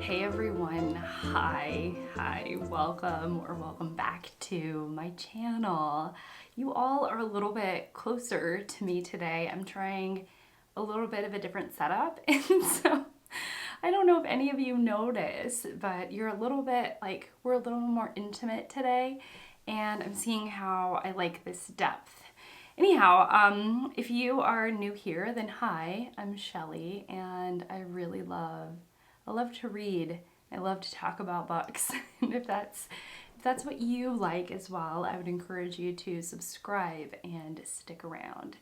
Hey everyone, hi, welcome back to my channel. You all are a little bit closer to me today. I'm trying a little bit of a different setup, and so I don't know if any of you notice, but you're a little bit like, we're a little more intimate today, and I'm seeing how I like this depth. Anyhow, if you are new here, then hi, I'm Shelly, and I love to read. I love to talk about books. And if that's what you like as well, I would encourage you to subscribe and stick around.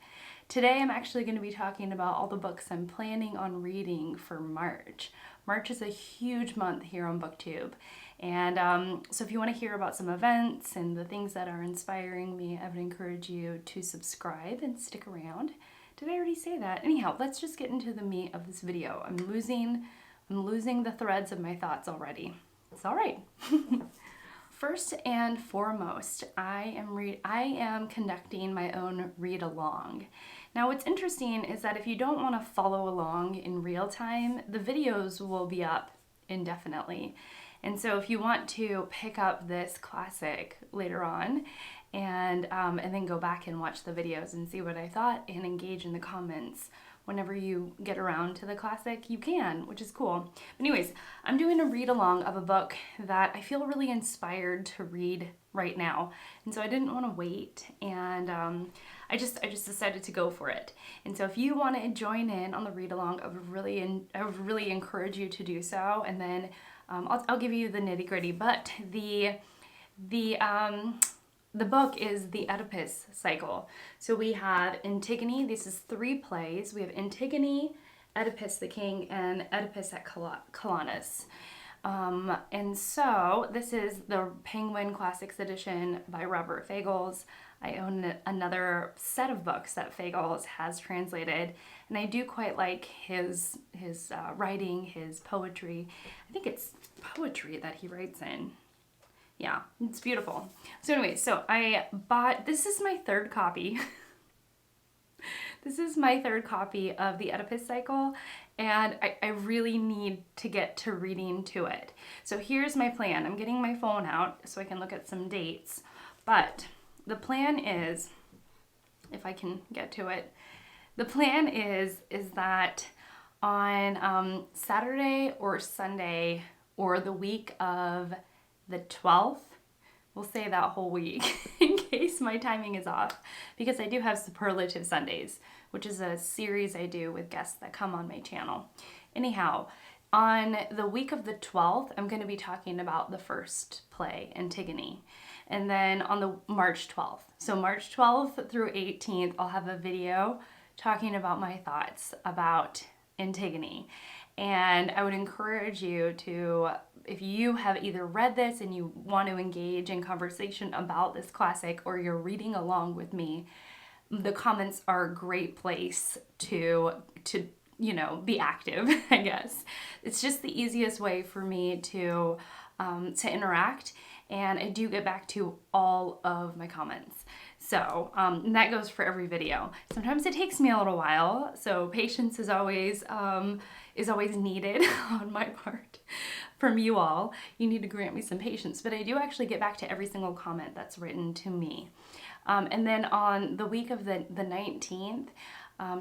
Today I'm actually going to be talking about all the books I'm planning on reading for March. March is a huge month here on BookTube. And so if you want to hear about some events and the things that are inspiring me, I would encourage you to subscribe and stick around. Did I already say that? Anyhow, let's just get into the meat of this video. I'm losing the threads of my thoughts already. It's all right. First and foremost, I am conducting my own read along. Now what's interesting is that if you don't want to follow along in real time, the videos will be up indefinitely. And so if you want to pick up this classic later on and then go back and watch the videos and see what I thought and engage in the comments whenever you get around to the classic, you can, which is cool. But anyways, I'm doing a read along of a book that I feel really inspired to read right now. And so I didn't want to wait, and I just decided to go for it. And so if you want to join in on the read along, I would really encourage you to do so. And then I'll give you the nitty gritty, but the book is the Oedipus cycle. So we have Antigone. This is 3 plays. We have Antigone, Oedipus the King, and Oedipus at Colonus. And so this is the Penguin Classics edition by Robert Fagles. I own another set of books that Fagles has translated, and I do quite like his writing, his poetry. I think it's poetry that he writes in. Yeah, it's beautiful. So anyway, so I bought, this is my 3rd copy. This is my 3rd copy of the Oedipus cycle, and I really need to get to reading to it. So here's my plan. I'm getting my phone out so I can look at some dates, but the plan is, if I can get to it, the plan is that on Saturday or Sunday or the week of the 12th, we'll say that whole week in case my timing is off, because I do have Superlative Sundays, which is a series I do with guests that come on my channel. Anyhow, on the week of the 12th, I'm going to be talking about the first play, Antigone, and then on the March 12th. So March 12th through 18th, I'll have a video talking about my thoughts about Antigone. And I would encourage you to, if you have either read this and you want to engage in conversation about this classic, or you're reading along with me, the comments are a great place to be active, I guess. It's just the easiest way for me to interact, and I do get back to all of my comments. So and that goes for every video. Sometimes it takes me a little while, so patience is always needed on my part from you all. You need to grant me some patience, but I do actually get back to every single comment that's written to me. And then on the week of the 19th,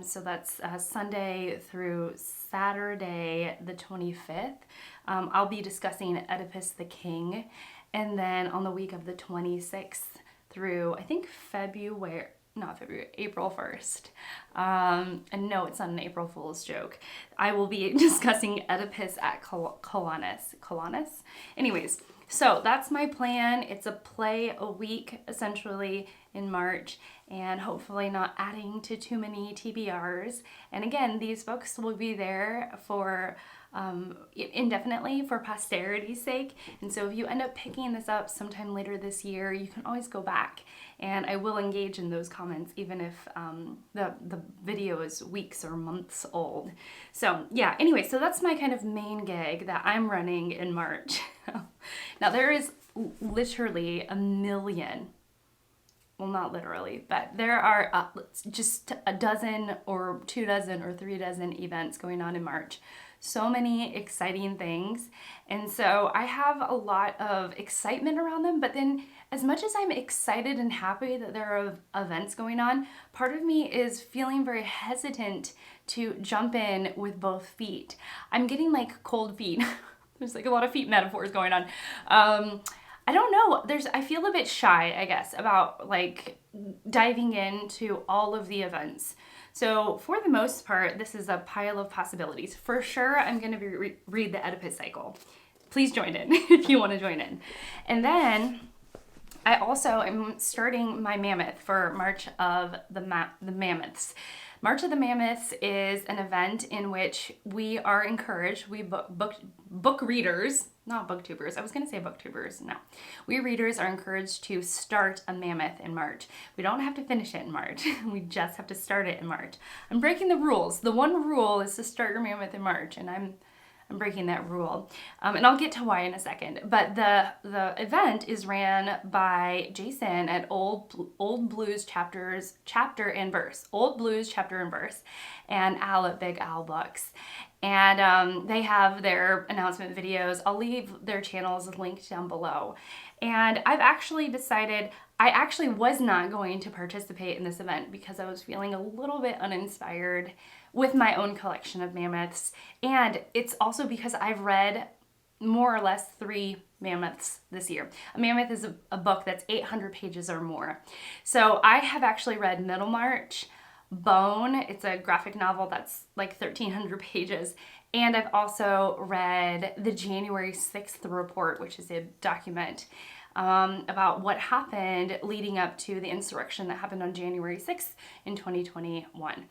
so that's Sunday through Saturday the 25th, I'll be discussing Oedipus the King. And then on the week of the 26th through, I think April 1st. And no, it's not an April Fool's joke. I will be discussing Oedipus at Colonus. Anyways, so that's my plan. It's a play a week, essentially, in March, and hopefully not adding to too many TBRs. And again, these books will be there for indefinitely for posterity's sake. And so if you end up picking this up sometime later this year, you can always go back, and I will engage in those comments even if the video is weeks or months old. So yeah, anyway, so that's my kind of main gig that I'm running in March. Now there is literally a million well, not literally, but there are just a dozen or 2 dozen or 3 dozen events going on in March. So many exciting things. And so I have a lot of excitement around them, but then as much as I'm excited and happy that there are events going on, part of me is feeling very hesitant to jump in with both feet. I'm getting like cold feet. There's like a lot of feet metaphors going on. I don't know. I feel a bit shy, I guess, about like diving into all of the events. So for the most part, this is a pile of possibilities. For sure, I'm going to read the Oedipus cycle. Please join in if you want to join in. And then I also am starting my mammoth for March of the Mammoths. March of the Mammoths is an event in which we are encouraged, we book readers, not booktubers, I was going to say booktubers, no. We readers are encouraged to start a mammoth in March. We don't have to finish it in March, we just have to start it in March. I'm breaking the rules. The one rule is to start your mammoth in March, and I'm breaking that rule. And I'll get to why in a second. But the event is ran by Jason at Old Blues Chapter and Verse. Old Blues Chapter and Verse. And Al at Big Al Books. And they have their announcement videos. I'll leave their channels linked down below. And I've actually decided I actually was not going to participate in this event because I was feeling a little bit uninspired with my own collection of mammoths. And it's also because I've read more or less 3 mammoths this year. A mammoth is a book that's 800 pages or more. So I have actually read Middlemarch, Bone. It's a graphic novel that's like 1,300 pages. And I've also read the January 6th report, which is a document about what happened leading up to the insurrection that happened on January 6th in 2021.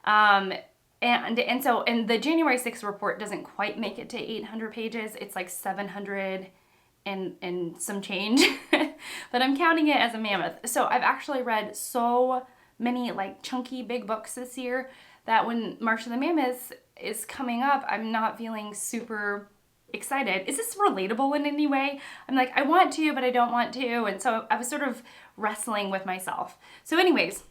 And so the January 6th report doesn't quite make it to 800 pages. It's like 700 and some change, but I'm counting it as a mammoth. So I've actually read so many like chunky big books this year that when March of the Mammoths is coming up, I'm not feeling super excited. Is this relatable in any way? I'm like, I want to, but I don't want to. And so I was sort of wrestling with myself. So anyways,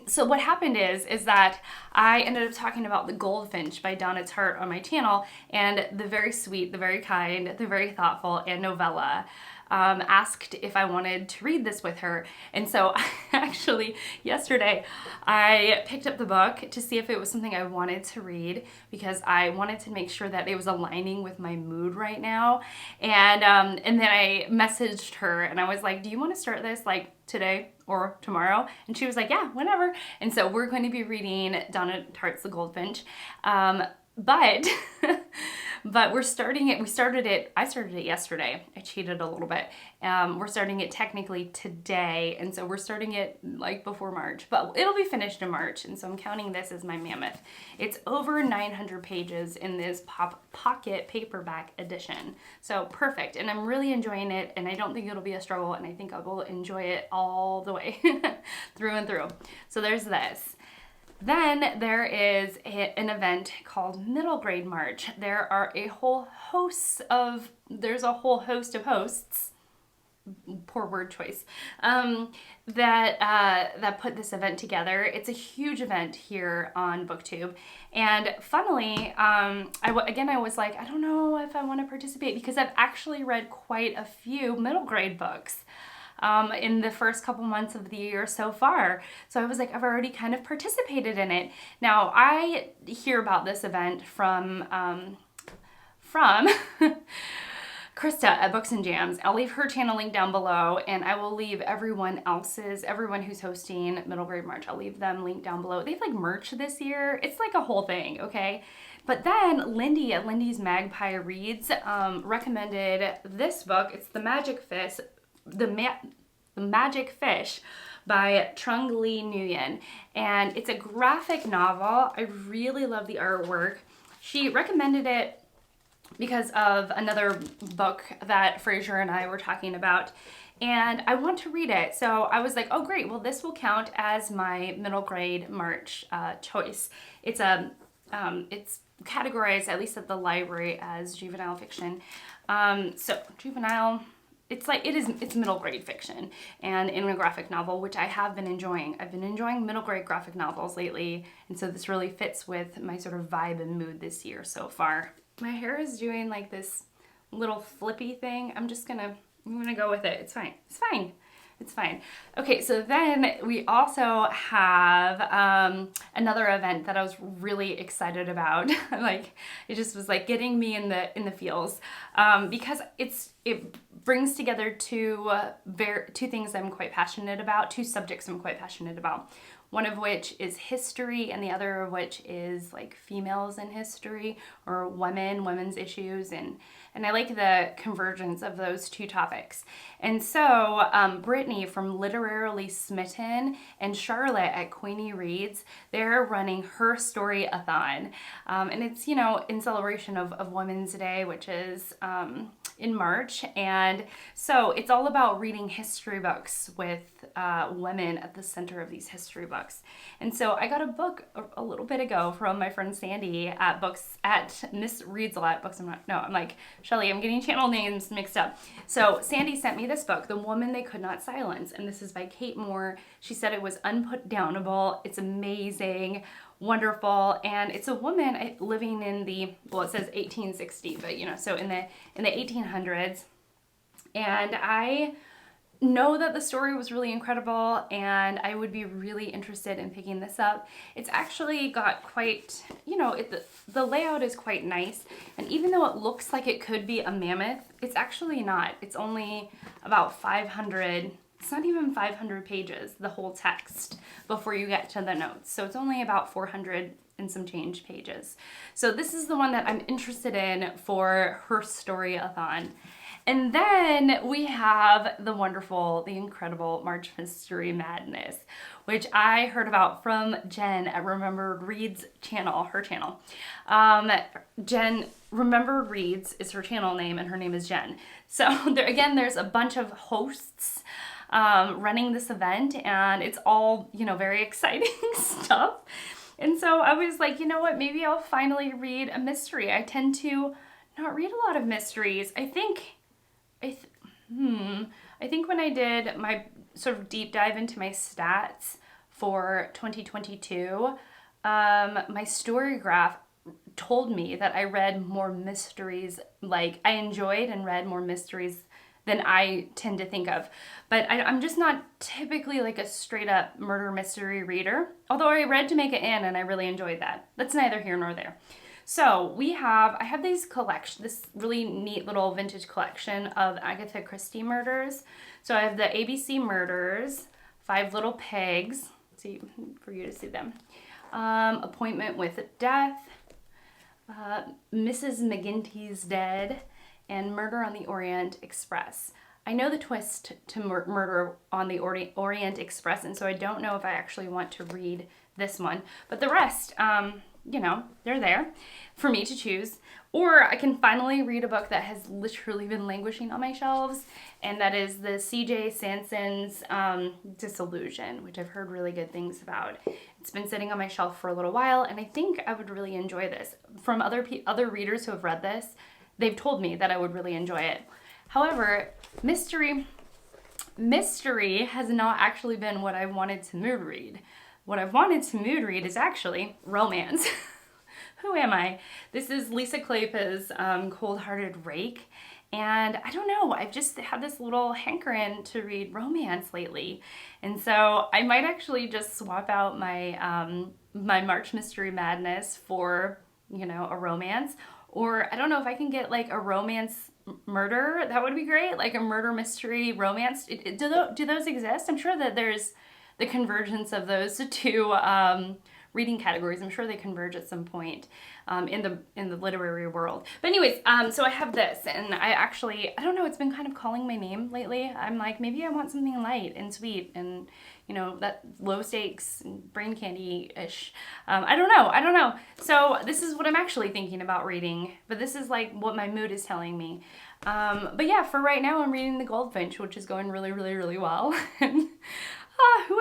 so what happened is that I ended up talking about The Goldfinch by Donna Tartt on my channel, and the very sweet, the very kind, the very thoughtful Ann Novella asked if I wanted to read this with her. And so actually yesterday I picked up the book to see if it was something I wanted to read because I wanted to make sure that it was aligning with my mood right now. And then I messaged her and I was like, do you want to start this like today or tomorrow? And she was like, yeah, whenever. And so we're going to be reading Donna Tartt's The Goldfinch. But we're starting it, I started it yesterday. I cheated a little bit. We're starting it technically today. And so we're starting it like before March, but it'll be finished in March. And so I'm counting this as my mammoth. It's over 900 pages in this pocket paperback edition. So perfect. And I'm really enjoying it. And I don't think it'll be a struggle. And I think I will enjoy it all the way through and through. So there's this. Then there is an event called Middle Grade March. There's a whole host of hosts, poor word choice, that put this event together. It's a huge event here on BookTube. And funnily, I was like, I don't know if I want to participate because I've actually read quite a few middle grade books in the first couple months of the year so far. So I was like, I've already kind of participated in it. Now I hear about this event from Krista at Books and Jams. I'll leave her channel link down below, and I will leave everyone who's hosting Middle Grade March, I'll leave them linked down below. They have like merch this year. It's like a whole thing, okay? But then Lindy at Lindy's Magpie Reads recommended this book. It's The Magic Fish, The Magic Fish by Trung Le Nguyen. And it's a graphic novel. I really love the artwork. She recommended it because of another book that Fraser and I were talking about, and I want to read it. So I was like, oh great, well this will count as my middle grade March choice. It's categorized, at least at the library, as juvenile fiction. So juvenile, it's middle grade fiction and in a graphic novel, which I have been enjoying. I've been enjoying middle grade graphic novels lately, and so this really fits with my sort of vibe and mood this year so far. My hair is doing like this little flippy thing. I'm gonna go with it. It's fine. It's fine. It's fine. Okay, so then we also have another event that I was really excited about. Like, it just was like getting me in the feels, because it brings together two things I'm quite passionate about, two subjects I'm quite passionate about. One of which is history, and the other of which is like females in history, or women's issues, and I like the convergence of those two topics. And so Brittney from Literarily Smitten and Charlotte at Queenie Reads, they're running Herstoryathon, and it's, you know, in celebration of Women's Day, which is in March. And so it's all about reading history books with women at the center of these history books. And so I got a book a little bit ago from my friend Sandy at Miss Reads a Lot Books. I'm like, Shelly, I'm getting channel names mixed up. So Sandy sent me this book, The Woman They Could Not Silence, and this is by Kate Moore. She said it was unputdownable. It's amazing, wonderful, and it's a woman living in it says 1860, but you know, so in the 1800s. And I know that the story was really incredible, and I would be really interested in picking this up. It's actually got quite, you know, the layout is quite nice, and even though it looks like it could be a mammoth, it's actually not. It's only about 500, it's not even 500 pages, the whole text, before you get to the notes. So it's only about 400 and some change pages. So this is the one that I'm interested in for Herstoryathon. And then we have the incredible March Mystery Madness, which I heard about from Jen at Remembered Reads channel, her channel. Jen, Remembered Reads is her channel name, and her name is Jen. So there's a bunch of hosts running this event, and it's all, you know, very exciting stuff. And so I was like, you know what, maybe I'll finally read a mystery. I tend to not read a lot of mysteries. I think when I did my sort of deep dive into my stats for 2022, my story graph told me that I read more mysteries, like I enjoyed and read more mysteries than I tend to think of. But I'm just not typically like a straight up murder mystery reader, although I read To Make It In and I really enjoyed that. That's neither here nor there. So I have this really neat little vintage collection of Agatha Christie murders. So I have the ABC Murders, Five Little Pigs, for you to see them, Appointment with Death, Mrs. McGinty's Dead, and Murder on the Orient Express. I know the twist to Murder on the Orient Express, and so I don't know if I actually want to read this one, but the rest, you know, they're there for me to choose. Or I can finally read a book that has literally been languishing on my shelves, and that is the C.J. Sanson's Disillusion, which I've heard really good things about. It's been sitting on my shelf for a little while, and I think I would really enjoy this. From other readers who have read this, they've told me that I would really enjoy it. However, mystery has not actually been what I wanted to mood read. What I've wanted to mood read is actually romance. Who am I? This is Lisa Kleypa's Cold-Hearted Rake, and I don't know, I've just had this little hankering to read romance lately, and so I might actually just swap out my my March Mystery Madness for, you know, a romance, or I don't know if I can get like a romance murder. That would be great, like a murder mystery romance. Do those exist? I'm sure that there's the convergence of those two reading categories. I'm sure they converge at some point in the literary world. But anyways, so I have this, and I don't know, it's been kind of calling my name lately. I'm like, maybe I want something light and sweet and, you know, that low stakes brain candy-ish. I don't know. So this is what I'm actually thinking about reading, but this is like what my mood is telling me. But yeah, for right now I'm reading The Goldfinch, which is going really, really, really well. Who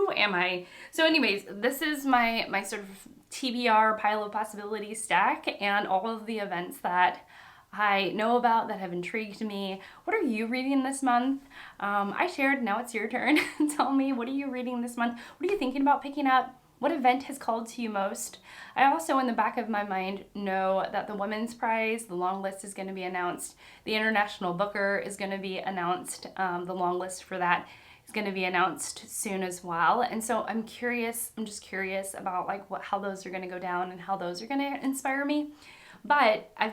am I? So anyways, this is my sort of TBR pile of possibilities stack, and all of the events that I know about that have intrigued me. What are you reading this month? I shared, now it's your turn. Tell me, what are you reading this month? What are you thinking about picking up? What event has called to you most? I also, in the back of my mind, know that the Women's Prize, the long list is going to be announced. The International Booker is going to be announced. The long list for that is going to be announced soon as well. And so I'm just curious about like how those are going to go down and how those are going to inspire me. But I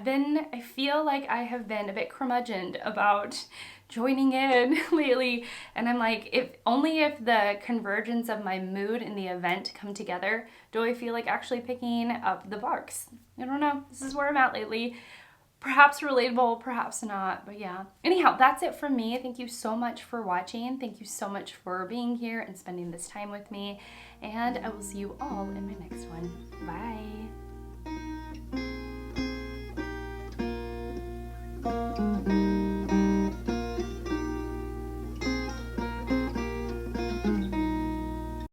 feel like I have been a bit curmudgeoned about joining in lately. And I'm like, if the convergence of my mood and the event come together, do I feel like actually picking up the books? I don't know. This is where I'm at lately. Perhaps relatable, perhaps not, but yeah. Anyhow, that's it from me. Thank you so much for watching. Thank you so much for being here and spending this time with me. And I will see you all in my next one. Bye.